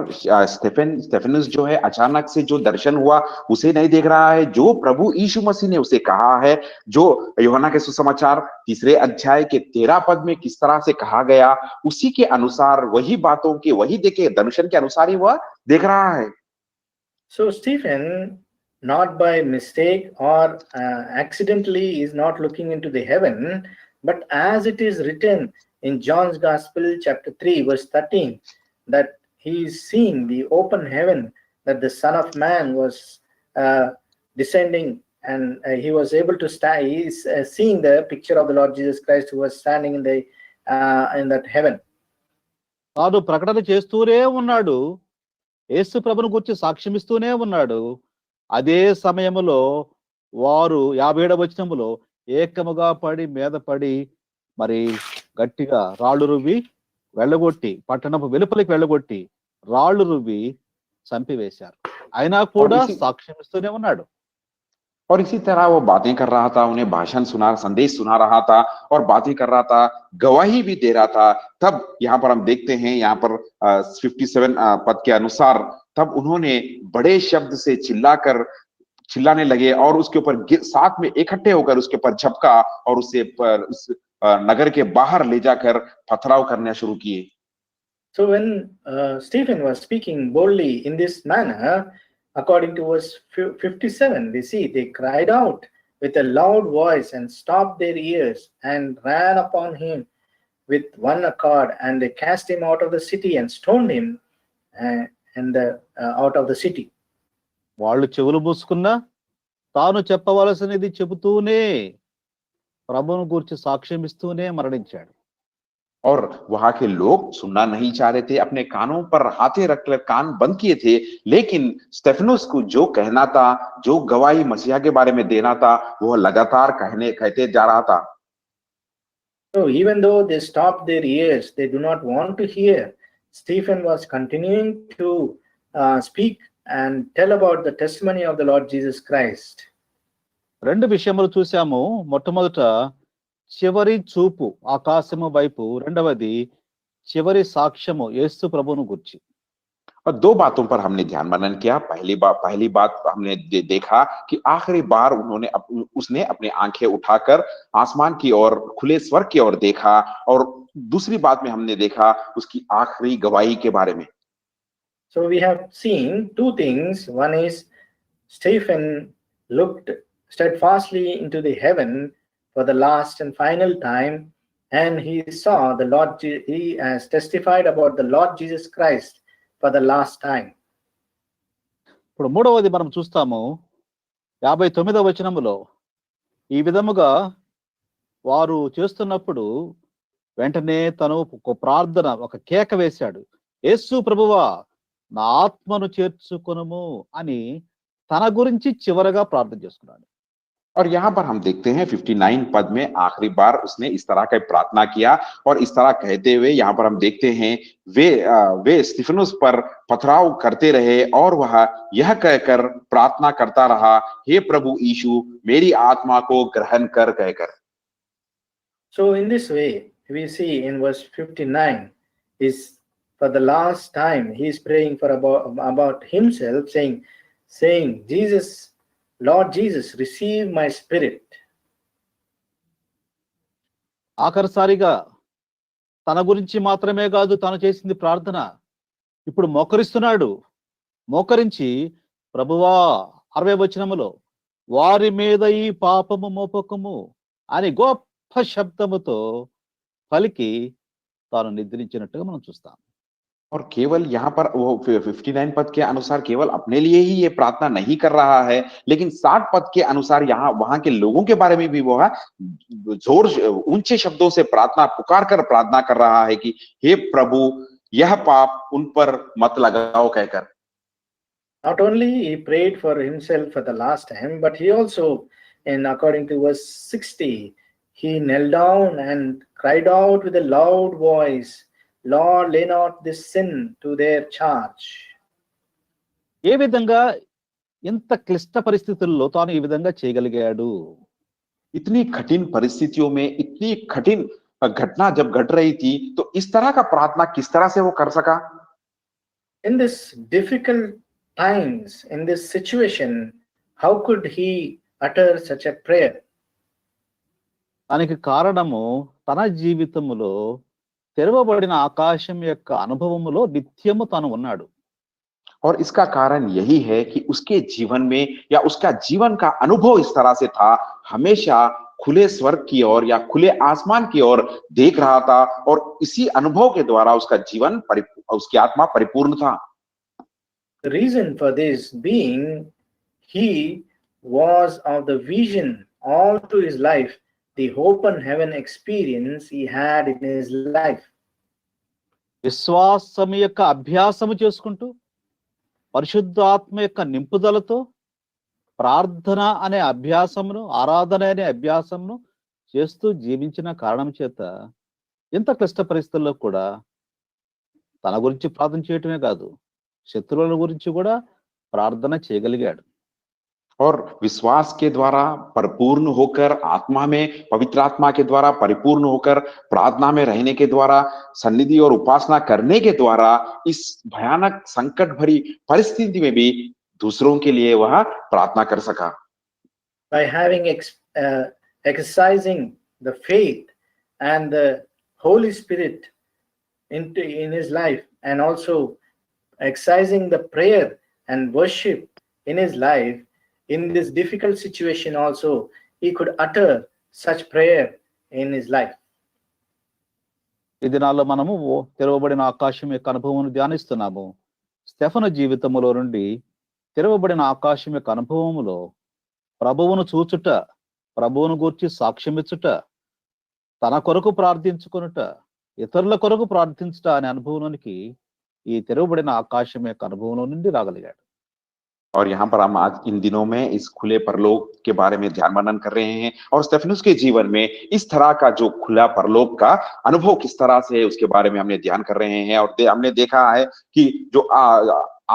स्टेफेनुस जो है अचानक से जो दर्शन हुआ उसे नहीं देख रहा है, जो प्रभु यीशु मसीह ने उसे कहा है, जो यूहन्ना के सुसमाचार 3 अध्याय के 13 पद में किस तरह से कहा गया, उसी के अनुसार, वही बातों के, वही देखे दर्शन के अनुसार ही वह देख रहा है। So Stephen, not by mistake or accidentally, is not looking into the heaven, but as it is written in John's Gospel chapter 3 verse 13, that he is seeing the open heaven, that the Son of Man was descending and he was able to stand. He is seeing the picture of the Lord Jesus Christ who was standing in that heaven. తాను ప్రకటన చేస్తూనే ఉన్నాడు, యేసు ప్రభుని గురించి సాక్ష్యమిస్తూనే ఉన్నాడు. అదే సమయంలో వారు 57వ వచనములో ఏకముగా పడి మీద పడి మరి గట్టిగా రాళ్ళు రువ్వి వెళ్ళగొట్టి, పట్టణపు వెలుపలికి వెళ్ళగొట్టి రాళ్ళు రువ్వి చంపివేశారు. అయినా కూడా సాక్ష్యమిస్తూనే ఉన్నాడు. और इसी तरह वो बातें कर रहा था, उन्हें भाषण सुना, संदेश सुना रहा था और बातें कर रहा था, गवाही भी दे रहा था। तब यहाँ पर हम देखते हैं, यहाँ पर 57 पद के अनुसार, तब उन्होंने बड़े शब्द से चिल्लाने लगे और उसके ऊपर साथ में इकट्ठे होकर उसके ऊपर झपका और उसे उस नगर के बाहर ले जाकर पथराव करना शुरू किए। So when Stephen was speaking boldly in this manner, according to verse 57, we see they cried out with a loud voice and stopped their ears and ran upon him with one accord, and they cast him out of the city and stoned him out of the city. వాళ్ళు చెవులు మూసుకున్నా తాను చెప్పవలసినది చెబుతూనే ప్రభువును గురించి సాక్ష్యం ఇస్తూనే మరణించాడు. और वहां के लोग सुनना नहीं चाह रहे थे, अपने कानों पर हाथे रखकर कान बंद किए थे, लेकिन स्टेफनोस को जो कहना था, जो गवाही मसीहा के बारे में देना था, वह लगातार कहते जा रहा था। So even though they stopped their ears, they do not want to hear, Stephen was continuing to speak and tell about the testimony of the Lord Jesus Christ. రెండు విషయములు చూసాము. మొట్టమొదట చివరి చూపు ఆకాశము వైపు, రెండవది చివరి సాక్ష్యము యేసు ప్రభువును గురించి. और दो बातों पर हमने ध्यान मनन किया। पहली बात हमने देखा कि आखिरी बार उसने अपनी आंखें उठाकर आसमान की ओर, खुले स्वर्ग की ओर देखा, और दूसरी बात में हमने देखा उसकी आखिरी गवाही के बारे में। So we have seen two things. One is Stephen looked steadfastly into the heaven for the last and final time, and he saw the Lord. He has testified about the Lord Jesus Christ for the last time. ఇప్పుడు మూడవది మనం చూస్తాము 59వ వచనములో. ఈ విధముగా వారు చేస్తున్నప్పుడు వెంటనే తను ఒక ప్రార్థన, ఒక కేక వేశాడు, యేసు ప్రభువా నా ఆత్మను చేర్చుకొనుము అని తన గురించి చివరగా ప్రార్థన చేసుకున్నాడు. और यहाँ पर हम देखते हैं 59 पद में आखिरी बार उसने इस तरह का प्रार्थना किया, और इस तरह कहते हुए यहाँ पर हम देखते हैं वे स्तिफनुस पर पथराव करते रहे और वह यह कहकर प्रार्थना करता रहा, हे प्रभु यीशु मेरी आत्मा को ग्रहण कर कहकर। So in this way we see in verse 59 is for the last time he is praying for about himself, saying Jesus, Lord Jesus, receive my spirit. ఆఖరిసారిగా తన గురించి మాత్రమే కాదు తాను చేసింది ప్రార్థన. ఇప్పుడు మోకరిస్తున్నాడు. మోకరించి ప్రభువా 60వ వచనములో వారి మీద ఈ పాపము మోపకము అని గొప్ప శబ్దముతో పలికి తాను నిద్రించినట్టుగా మనం చూస్తాం. और केवल यहाँ पर वो 59 पद के अनुसार केवल अपने लिए ही ये प्रार्थना नहीं कर रहा है, लेकिन 60 पद के अनुसार यहाँ वहां के लोगों के बारे में भी वो जोर ऊंचे शब्दों से पुकार कर प्रार्थना कर रहा है कि हे प्रभु यह पाप उन पर मत लगाओ कहकर। Not only he prayed for himself for the last time, but he also, in according to verse 60, he knelt down and cried out with a loud voice, Lord, lay not this sin to their charge. ఏ విధంగా ఇంత క్లిష్ట పరిస్థితుల్లో తాను ఈ విధంగా చేయగలిగాడు? इतनी कठिन परिस्थितियों में इतनी कठिन घटना जब घट रही थी, तो इस तरह का प्रार्थना किस तरह से वो कर सका? In this difficult times, in this situation, how could he utter such a prayer? దానికి కారణము తన జీవితములో తెరవబడిన ఆకాశం యొక్క అనుభవములో నిత్యము తాను ఉన్నాడు. और इसका कारण यही है कि उसके जीवन में या उसका जीवन का अनुभव इस तरह से था, हमेशा खुले स्वर्ग की ओर या खुले आसमान की ओर देख रहा था, और इसी अनुभव के द्वारा उसका जीवन उसकी आत्मा परिपूर्ण था। The reason for this being he was of the vision all to his life, the open heaven experience he had in his life. విశ్వాసం యొక్క అభ్యాసము చేసుకుంటూ పరిశుద్ధాత్మ యొక్క నింపుదలతో ప్రార్థన అనే అభ్యాసమును, ఆరాధన అనే అభ్యాసమును చేస్తూ జీవించిన కారణం చేత ఎంత క్లిష్ట పరిస్థితుల్లో కూడా తన గురించి ప్రార్థన చేయటమే కాదు, శత్రువుల గురించి కూడా ప్రార్థన చేయగలిగాడు. और विश्वास के द्वारा परिपूर्ण होकर, आत्मा में पवित्र आत्मा के द्वारा परिपूर्ण होकर, प्रार्थना में रहने के द्वारा, सन्निधि और उपासना करने के द्वारा इस भयानक संकट भरी परिस्थिति में भी दूसरों के लिए वह प्रार्थना कर सका. By having exercising the faith and the Holy Spirit in his life, and also exercising the prayer and worship in his life, in this difficult situation also he could utter such prayer in his life. ఈ దినాల్లో మనము తెరవబడిన ఆకాశం యొక్క అనుభవం ధ్యానిస్తున్నాము. Stephen జీవితంలో నుండి తెరవబడిన ఆకాశం యొక్క అనుభవములో ప్రభువును చూచుట, ప్రభువును గూర్చి సాక్ష్యమిచ్చుట, తన కొరకు ప్రార్థించుకొనుట, ఇతరుల కొరకు ప్రార్థించుట అనే అనుభవంలోనికి ఈ తెరవబడిన ఆకాశం యొక్క అనుభవంలో నుండి రాగలిగాడు. और यहाँ पर हम आज इन दिनों में इस खुले परलोक के बारे में ध्यान मनन कर रहे हैं, और स्टेफनुस के जीवन में इस तरह का जो खुला परलोक का अनुभव किस तरह से है उसके बारे में हमने ध्यान कर रहे हैं। और हमने देखा है कि जो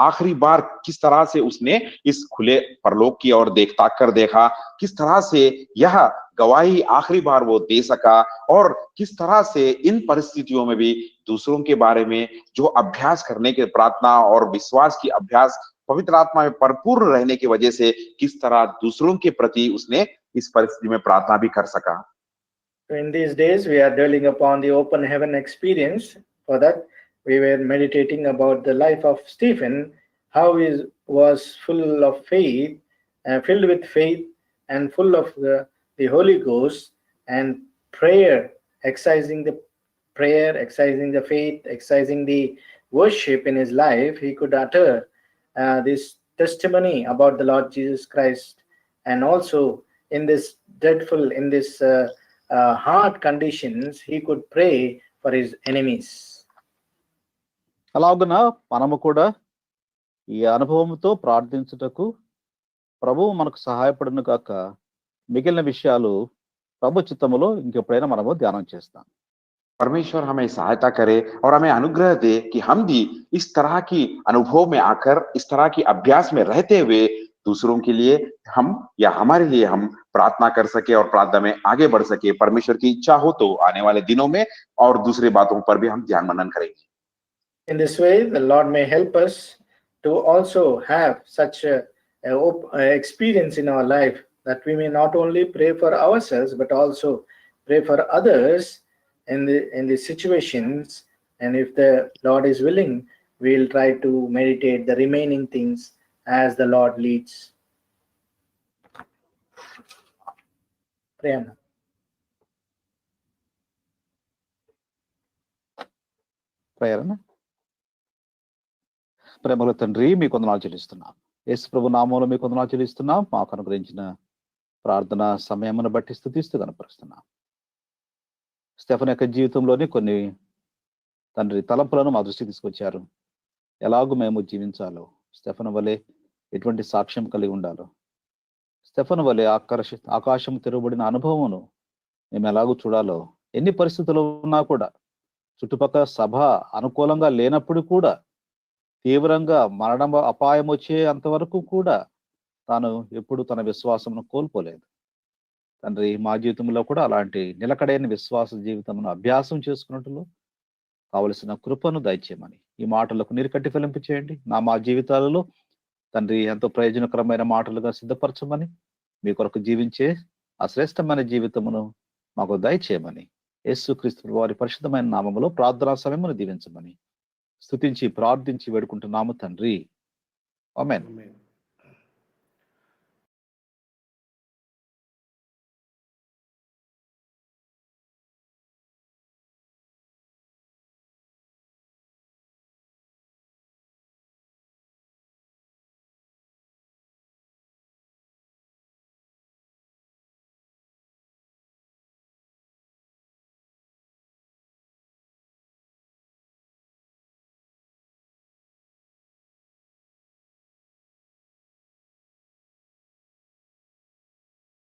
आखिरी बार किस तरह से उसने इस खुले परलोक की ओर ताक कर देखा, किस तरह से यह गवाही आखिरी बार वो दे सका, और किस तरह से इन परिस्थितियों में भी दूसरों के बारे में जो अभ्यास करने के, प्रार्थना और विश्वास की अभ्यास पवित्र आत्मा में परिपूर्ण रहने की वजह से किस तरह दूसरों के प्रति उसने इस परिस्थिति में प्रार्थना भी कर सका. In these days we are dwelling upon the open heaven experience. For that we were meditating about the life of Stephen, how he was full of faith, filled with faith and full of the Holy Ghost and prayer, exercising the prayer, exercising the faith, exercising the worship in his life. He could utter this testimony about the Lord Jesus Christ, and also in this dreadful, in this hard conditions, he could pray for his enemies. అలాగున మనము కూడా ఈ అనుభవంతో ప్రార్థించుటకు ప్రభువు మనకు సహాయపడును గాక. మిగిలిన విషయాలు ప్రభు చిత్తములో ఇంకెప్పుడైనా మనము ధ్యానం చేస్తాం. परमेश्वर हमें सहायता करे और हमें अनुग्रह दे कि हम भी इस तरह की अनुभव में आकर, इस तरह की अभ्यास में रहते हुए दूसरों के लिए हम या हमारे लिए हम प्रार्थना कर सके और प्रार्थना में आगे बढ़ सके. परमेश्वर की इच्छा हो तो आने वाले दिनों में और दूसरी बातों पर भी हम ध्यान मनन करेंगे. In this way, the Lord may help us to also have such a experience in our life, that we may not only pray for ourselves but also pray for others in the situations. And if the Lord is willing, we'll try to meditate the remaining things as the Lord leads. Prayana. ప్రేరణ. ప్రేమల తండ్రి, మీ కొందనాలు చెల్లిస్తున్నాం. యేసు ప్రభు నామంలో మీ కొందనాలు చెల్లిస్తున్నాం. మాకు అనుగ్రహించిన ప్రార్థన సమయమును బట్టి స్తుతిస్తూ కనపరుస్తున్నాం. స్టెఫన్ యొక్క జీవితంలోని కొన్ని తండ్రి తలంపులను మా దృష్టికి తీసుకొచ్చారు. ఎలాగూ మేము జీవించాలో, స్టెఫన్ వలె ఎటువంటి సాక్ష్యం కలిగి ఉండాలో, స్టెఫన్ వలె ఆకాశం తెరవబడిన అనుభవమును మేము ఎలాగూ చూడాలో, ఎన్ని పరిస్థితులు ఉన్నా కూడా, చుట్టుపక్కల సభ అనుకూలంగా లేనప్పుడు కూడా, తీవ్రంగా మరణం అపాయం వచ్చే అంతవరకు కూడా తాను ఎప్పుడు తన విశ్వాసమును కోల్పోలేదు. తండ్రి, మా జీవితంలో కూడా అలాంటి నిలకడైన విశ్వాస జీవితమును అభ్యాసం చేసుకున్నట్లు కావలసిన కృపను దయచేయమని ఈ మాటలకు నీరు కట్టి ఫలింపు చేయండి. మా జీవితాలలో తండ్రి ఎంతో ప్రయోజనకరమైన మాటలుగా సిద్ధపరచమని, మీ కొరకు జీవించే ఆ శ్రేష్టమైన జీవితమును మాకు దయచేయమని యేసుక్రీస్తు వారి పరిశుద్ధమైన నామములో ప్రార్థనా సమయమును దీవించమని స్తుతించి ప్రార్థించి వేడుకుంటున్నాము తండ్రి. ఆమేన్.